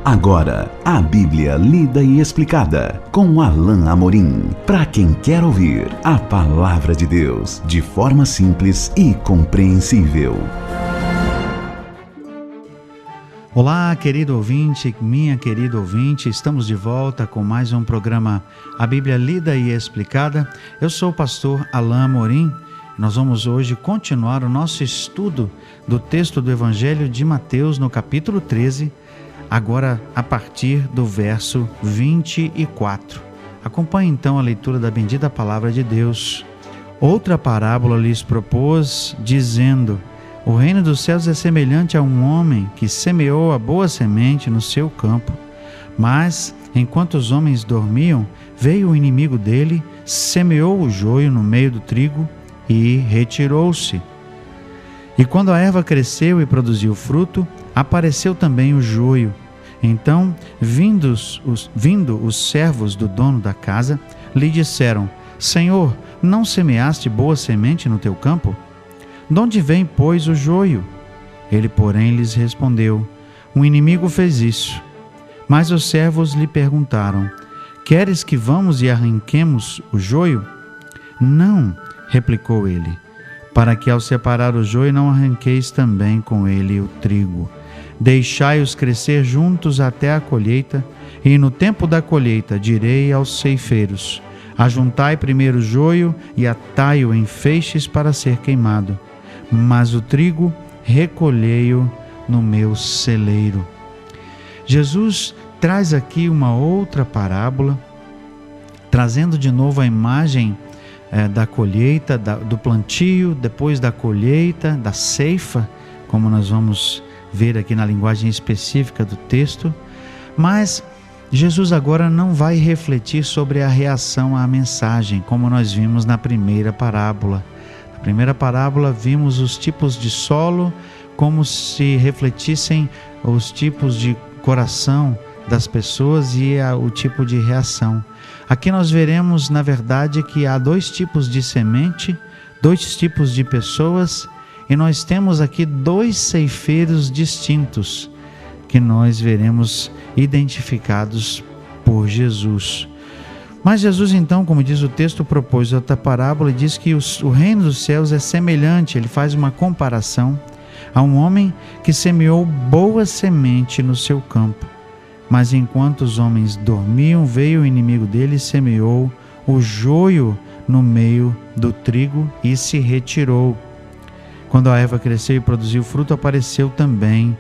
Agora, a Bíblia lida e explicada com Alain Amorim. Para quem quer ouvir a Palavra de Deus de forma simples e compreensível. Olá, querido ouvinte, minha querida ouvinte, estamos de volta com mais um programa A Bíblia Lida e Explicada. Eu sou o pastor Alain Amorim. Nós vamos hoje continuar o nosso estudo do texto do Evangelho de Mateus no capítulo 13, agora a partir do verso 24. Acompanhe então a leitura da bendita palavra de Deus. Outra parábola lhes propôs, dizendo: o reino dos céus é semelhante a um homem que semeou a boa semente no seu campo. Mas, enquanto os homens dormiam, veio o inimigo dele, semeou o joio no meio do trigo e retirou-se. E quando a erva cresceu e produziu fruto, apareceu também o joio. Então, vindo os servos do dono da casa, lhe disseram: Senhor, não semeaste boa semente no teu campo? De onde vem, pois, o joio? Ele, porém, lhes respondeu: um inimigo fez isso. Mas os servos lhe perguntaram: queres que vamos e arranquemos o joio? Não, replicou ele, para que ao separar o joio não arranqueis também com ele o trigo. Deixai-os crescer juntos até a colheita, e no tempo da colheita direi aos ceifeiros: ajuntai primeiro o joio e atai-o em feixes para ser queimado, mas o trigo recolhei-o no meu celeiro. Jesus traz aqui uma outra parábola, trazendo de novo a imagem da colheita, do plantio, depois da colheita, da ceifa, como nós vamos ver aqui na linguagem específica do texto. Mas Jesus agora não vai refletir sobre a reação à mensagem, como nós vimos na primeira parábola. Na primeira parábola vimos os tipos de solo, como se refletissem os tipos de coração das pessoas e o tipo de reação. Aqui nós veremos, na verdade, que há dois tipos de semente, dois tipos de pessoas, e nós temos aqui dois ceifeiros distintos, que nós veremos identificados por Jesus. Mas Jesus, então, como diz o texto, propôs outra parábola e diz que o reino dos céus é semelhante, ele faz uma comparação a um homem que semeou boa semente no seu campo. Mas enquanto os homens dormiam, veio o inimigo dele e semeou o joio no meio do trigo e se retirou. Quando a erva cresceu e produziu fruto, apareceu também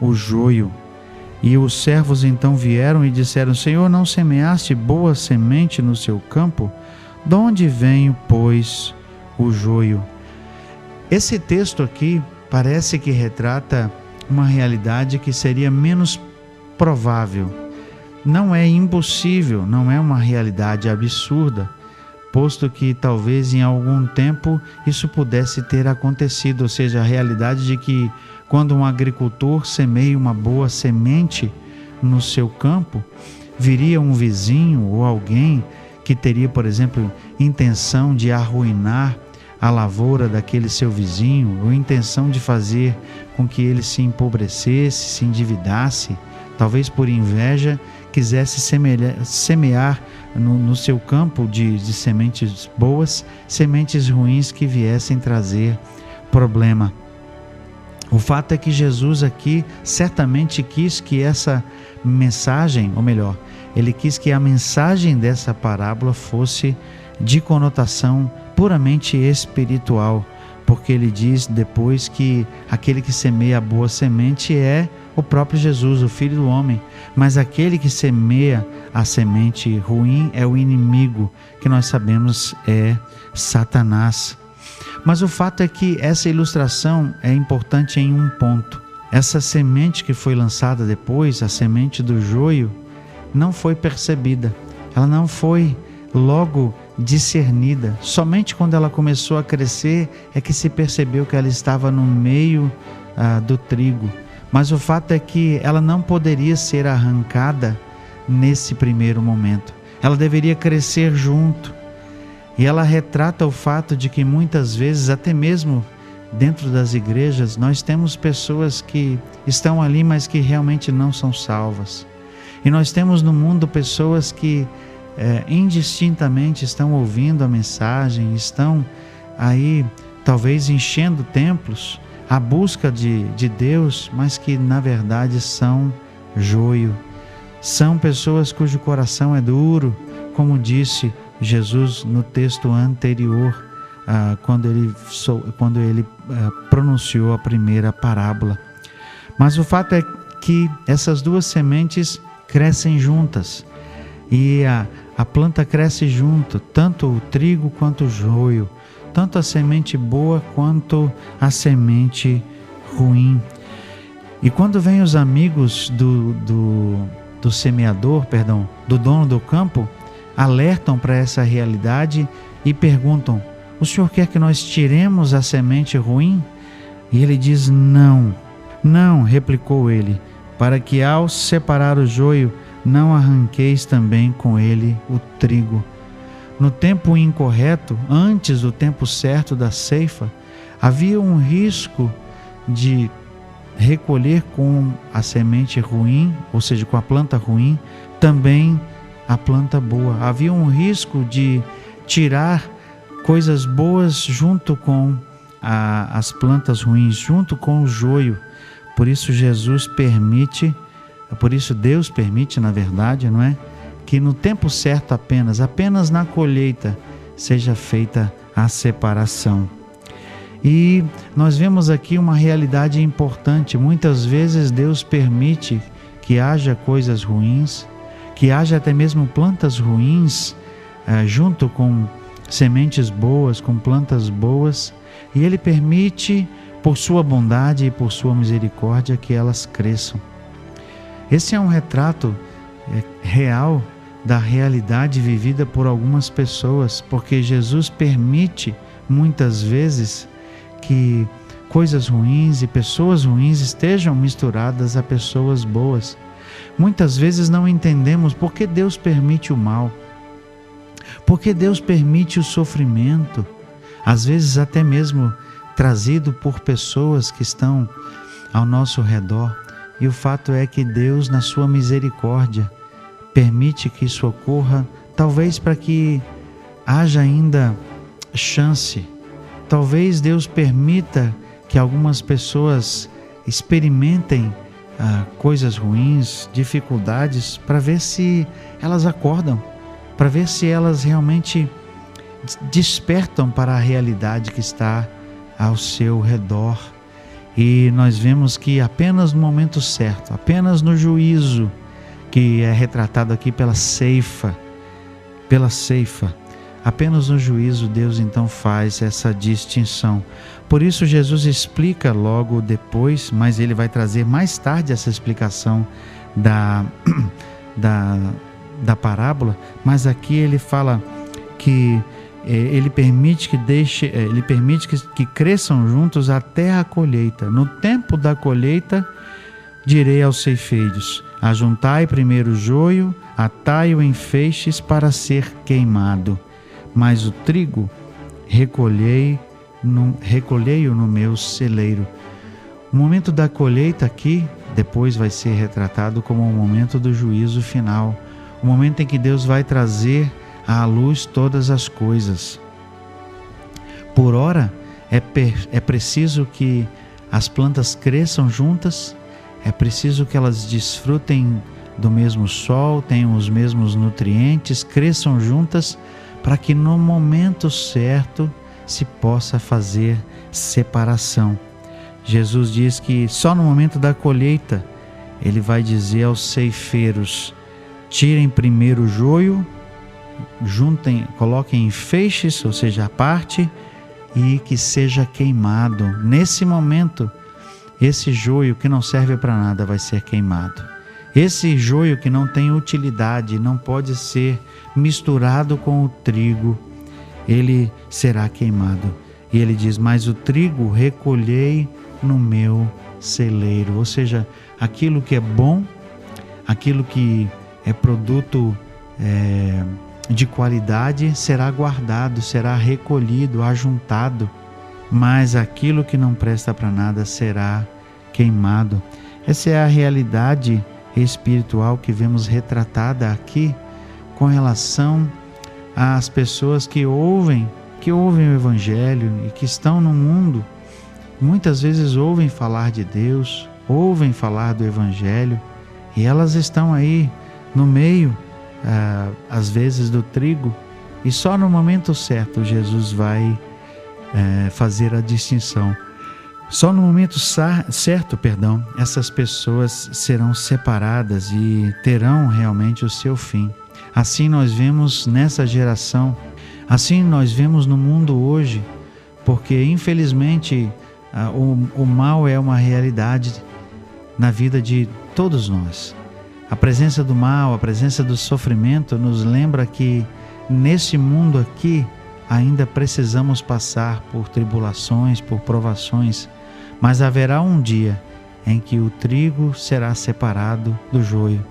o joio. E os servos então vieram e disseram: Senhor, não semeaste boa semente no seu campo? De onde vem, pois, o joio? Esse texto aqui parece que retrata uma realidade que seria menos provável. Não é impossível, não é uma realidade absurda, posto que talvez em algum tempo isso pudesse ter acontecido, ou seja, a realidade de que quando um agricultor semeia uma boa semente no seu campo, viria um vizinho ou alguém que teria, por exemplo, intenção de arruinar a lavoura daquele seu vizinho, ou intenção de fazer com que ele se empobrecesse, se endividasse, talvez por inveja, quisesse semear no seu campo de sementes boas, sementes ruins que viessem trazer problema. O fato é que Jesus aqui certamente quis que essa mensagem, ou melhor, ele quis que a mensagem dessa parábola fosse de conotação puramente espiritual, porque ele diz depois que aquele que semeia a boa semente é o próprio Jesus, o Filho do Homem, mas aquele que semeia a semente ruim é o inimigo, que nós sabemos é Satanás. Mas o fato é que essa ilustração é importante em um ponto. Essa semente que foi lançada depois, a semente do joio, não foi percebida, ela não foi logo discernida. Somente quando ela começou a crescer é que se percebeu que ela estava no meio do trigo. Mas o fato é que ela não poderia ser arrancada nesse primeiro momento. Ela deveria crescer junto. E ela retrata o fato de que muitas vezes, até mesmo dentro das igrejas, nós temos pessoas que estão ali, mas que realmente não são salvas. E nós temos no mundo pessoas que indistintamente estão ouvindo a mensagem, estão aí talvez enchendo templos à busca de Deus, mas que na verdade são joio. São pessoas cujo coração é duro, como disse Jesus no texto anterior, quando ele pronunciou a primeira parábola. Mas o fato é que essas duas sementes crescem juntas, e a planta cresce junto, tanto o trigo quanto o joio, tanto a semente boa quanto a semente ruim. E quando vêm os amigos do semeador, do dono do campo, alertam para essa realidade e perguntam: o senhor quer que nós tiremos a semente ruim? E ele diz: não, replicou ele, para que ao separar o joio, não arranqueis também com ele o trigo. No tempo incorreto, antes do tempo certo da ceifa, havia um risco de recolher com a semente ruim, ou seja, com a planta ruim, também a planta boa. Havia um risco de tirar coisas boas junto com as plantas ruins, junto com o joio. Por isso Deus permite, na verdade, não é? Que no tempo certo apenas na colheita, seja feita a separação. E nós vemos aqui uma realidade importante. Muitas vezes Deus permite que haja coisas ruins, que haja até mesmo plantas ruins, junto com sementes boas, com plantas boas, e Ele permite, por sua bondade e por sua misericórdia, que elas cresçam. Esse é um retrato real da realidade vivida por algumas pessoas, porque Jesus permite muitas vezes que coisas ruins e pessoas ruins estejam misturadas a pessoas boas. Muitas vezes não entendemos por que Deus permite o mal, por que Deus permite o sofrimento, às vezes até mesmo trazido por pessoas que estão ao nosso redor. E o fato é que Deus, na sua misericórdia, permite que isso ocorra, talvez para que haja ainda chance. Talvez Deus permita que algumas pessoas experimentem coisas ruins, dificuldades, para ver se elas acordam, para ver se elas realmente despertam para a realidade que está ao seu redor. E nós vemos que apenas no momento certo, apenas no juízo, que é retratado aqui pela ceifa, apenas no juízo Deus então faz essa distinção. Por isso Jesus explica logo depois, mas ele vai trazer mais tarde essa explicação da parábola, mas aqui ele fala que ele permite que cresçam juntos até a colheita. No tempo da colheita, direi aos ceifeiros: ajuntai primeiro o joio, atai-o em feixes para ser queimado, mas o trigo recolhei-o no meu celeiro. O momento da colheita aqui, depois vai ser retratado como o momento do juízo final, o momento em que Deus vai trazer à luz todas as coisas. Por ora, é preciso que as plantas cresçam juntas, é preciso que elas desfrutem do mesmo sol, tenham os mesmos nutrientes, cresçam juntas, para que no momento certo se possa fazer separação. Jesus diz que só no momento da colheita ele vai dizer aos ceifeiros: tirem primeiro o joio, coloquem em feixes, ou seja, à parte, e que seja queimado. Nesse momento, esse joio que não serve para nada vai ser queimado. Esse joio que não tem utilidade, não pode ser misturado com o trigo, ele será queimado. E ele diz: mas o trigo recolhei no meu celeiro. Ou seja, aquilo que é bom, aquilo que é produto de qualidade, será guardado, será recolhido, ajuntado mas aquilo que não presta para nada será queimado. Essa é a realidade espiritual que vemos retratada aqui com relação às pessoas que ouvem o Evangelho e que estão no mundo. Muitas vezes ouvem falar de Deus, ouvem falar do Evangelho, e elas estão aí no meio, às vezes, do trigo, e só no momento certo Jesus vai fazer a distinção. Só no momento certo, essas pessoas serão separadas e terão realmente o seu fim. Assim nós vemos nessa geração, assim nós vemos no mundo hoje, porque infelizmente o mal é uma realidade na vida de todos nós. A presença do mal, a presença do sofrimento nos lembra que nesse mundo aqui ainda precisamos passar por tribulações, por provações, mas haverá um dia em que o trigo será separado do joio,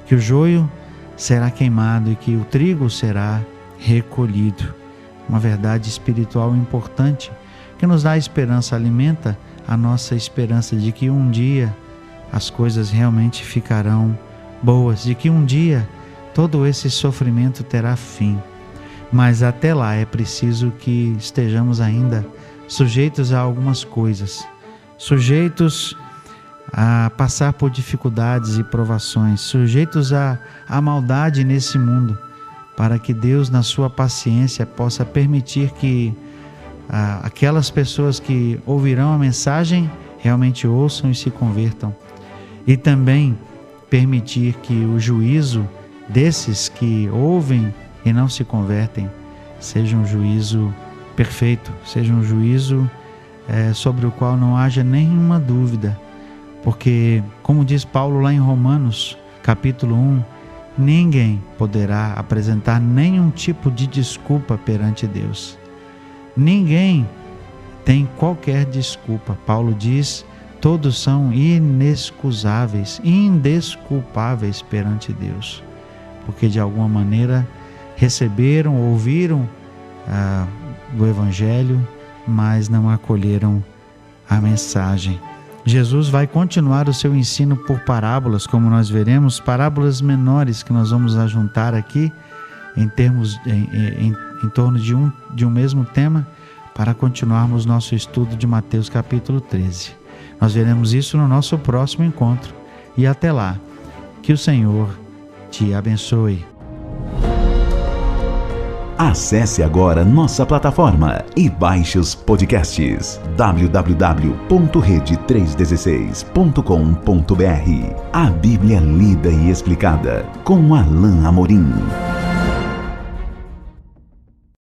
que o joio será queimado e que o trigo será recolhido. Uma verdade espiritual importante que nos dá esperança, alimenta a nossa esperança de que um dia as coisas realmente ficarão boas, de que um dia todo esse sofrimento terá fim. Mas até lá é preciso que estejamos ainda sujeitos a algumas coisas, sujeitos a passar por dificuldades e provações, sujeitos à maldade nesse mundo, para que Deus, na sua paciência, possa permitir que aquelas pessoas que ouvirão a mensagem realmente ouçam e se convertam, e também permitir que o juízo desses que ouvem e não se convertem seja um juízo perfeito, seja um juízo sobre o qual não haja nenhuma dúvida, porque, como diz Paulo lá em Romanos, capítulo 1, ninguém poderá apresentar nenhum tipo de desculpa perante Deus. Ninguém tem qualquer desculpa. Paulo diz, todos são inexcusáveis, indesculpáveis perante Deus, porque de alguma maneira receberam, ouviram do Evangelho, mas não acolheram a mensagem. Jesus vai continuar o seu ensino por parábolas, como nós veremos, parábolas menores que nós vamos ajuntar aqui em torno de um mesmo tema, para continuarmos nosso estudo de Mateus capítulo 13. Nós veremos isso no nosso próximo encontro. E até lá, que o Senhor te abençoe. Acesse agora nossa plataforma e baixe os podcasts www.rede316.com.br. A Bíblia lida e explicada com Alain Amorim.